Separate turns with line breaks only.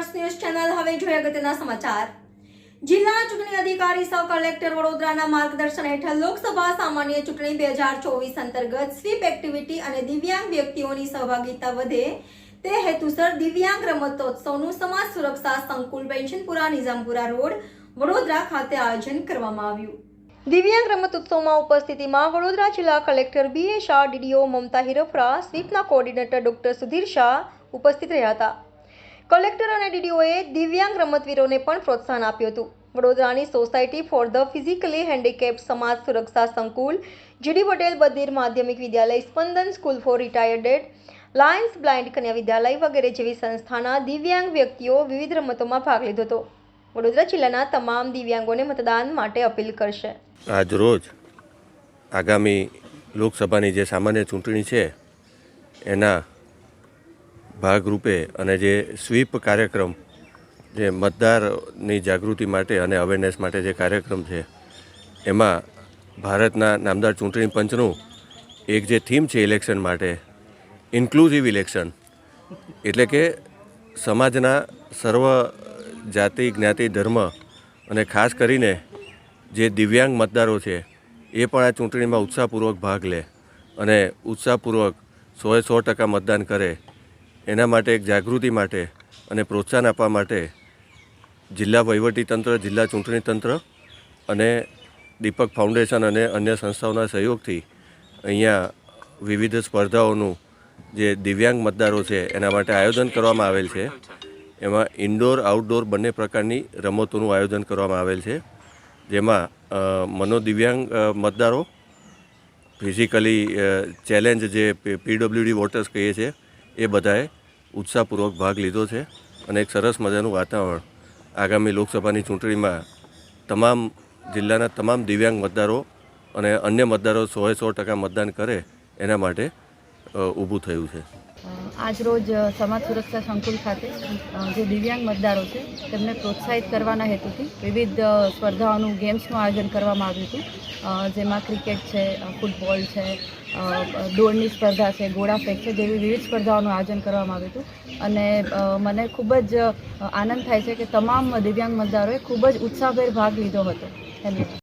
Stars news channel હવે જોઈએ અગત્યના સમાચાર। જિલ્લા ચૂંટણી અધિકારી સહ કલેક્ટર વડોદરાના માર્ગદર્શન હેઠળ લોકસભા સામાન્ય ચૂંટણી 2024 અંતર્ગત સ્વીપ એક્ટિવિટી અને દિવ્યાંગ વ્યક્તિઓની સહભાગિતા વધે તે હેતુસર દિવ્યાંગ રમતોત્સવનું સમાજ સુરક્ષા સંકુલ પેન્શનપુરા નિઝામપુરા રોડ વડોદરા ખાતે આયોજન કરવામાં આવ્યું। દિવ્યાંગ રમતોત્સવમાં ઉપસ્થિતિમાં વડોદરા જિલ્લા કલેક્ટર બી.એ. શાહ, ડીડીઓ મમતા હિરફરા, સ્વીપના કોઓર્ડિનેટર ડોક્ટર સુધીર શાહ ઉપસ્થિત રહ્યા હતા। કલેક્ટર અને ડીડીઓએ દિવ્યાંગ રમતવીરોને પણ પ્રોત્સાહન આપ્યું હતું। વડોદરાની society for the physically handicapped સમાજ સુરક્ષા સંકુલ, જીડી પટેલ બધિર માધ્યમિક વિદ્યાલય, Spandan school for retired, Lions blind કન્યા વિદ્યાલય વગેરે જેવી સંસ્થાના દિવ્યાંગ વ્યક્તિઓ વિવિધ રમતોમાં ભાગ લીધો હતો। વડોદરા જિલ્લાના તમામ દિવ્યાંગોને મતદાન માટે અપીલ કરશે।
આજ રોજ આગામી લોકસભાની જે સામાન્ય ચૂંટણી છે એના ભાગરૂપે અને જે સ્વીપ કાર્યક્રમ, જે મતદારની જાગૃતિ માટે અને અવેરનેસ માટે જે કાર્યક્રમ છે એમાં ભારતના નામદાર ચૂંટણી પંચનું એક જે થીમ છે ઇલેક્શન માટે, ઇન્ક્લુઝિવ ઇલેક્શન, એટલે કે સમાજના સર્વ જાતિ, જ્ઞાતિ, ધર્મ અને ખાસ કરીને જે દિવ્યાંગ મતદારો છે એ પણ આ ચૂંટણીમાં ઉત્સાહપૂર્વક ભાગ લે અને ઉત્સાહપૂર્વક 100% મતદાન કરે, એના માટે એક જાગૃતિ માટે અને પ્રોત્સાહન આપવા માટે જિલ્લા વહીવટીતંત્ર, જિલ્લા ચૂંટણી તંત્ર અને દીપક ફાઉન્ડેશન અને અન્ય સંસ્થાઓના સહયોગથી અહીંયા વિવિધ સ્પર્ધાઓનું જે દિવ્યાંગ મતદારો છે એના માટે આયોજન કરવામાં આવેલ છે। એમાં ઇન્ડોર, આઉટડોર બંને પ્રકારની રમતોનું આયોજન કરવામાં આવેલ છે, જેમાં મનોદિવ્યાંગ મતદારો, ફિઝિકલી ચેલેન્જ જે પીડબ્લ્યુડી વોટર્સ કહીએ છીએ એ બધાએ ઉત્સાહપૂર્વક ભાગ લીધો છે અને એક સરસ મજાનું વાતાવરણ આગામી લોકસભાની ચૂંટણીમાં તમામ જિલ્લાના તમામ દિવ્યાંગ મતદારો અને અન્ય મતદારો 100% મતદાન કરે એના માટે ઊભું થયું છે।
આજ રોજ સમાજ સુરક્ષા સંકુલ ખાતે જે દિવ્યાંગ મતદારો છે તેમને પ્રોત્સાહિત કરવાના હેતુથી વિવિધ સ્પર્ધાઓનું, ગેમ્સનું આયોજન કરવામાં આવ્યું હતું, જેમાં ક્રિકેટ છે, ફૂટબોલ છે, દોડની સ્પર્ધા છે, ગોળા ફેંક છે જેવી વિવિધ સ્પર્ધાઓનું આયોજન કરવામાં આવ્યું હતું। અને મને ખૂબ જ આનંદ થાય છે કે તમામ દિવ્યાંગ મતદારોએ ખૂબ જ ઉત્સાહભેર ભાગ લીધો હતો। ધન્યવાદ।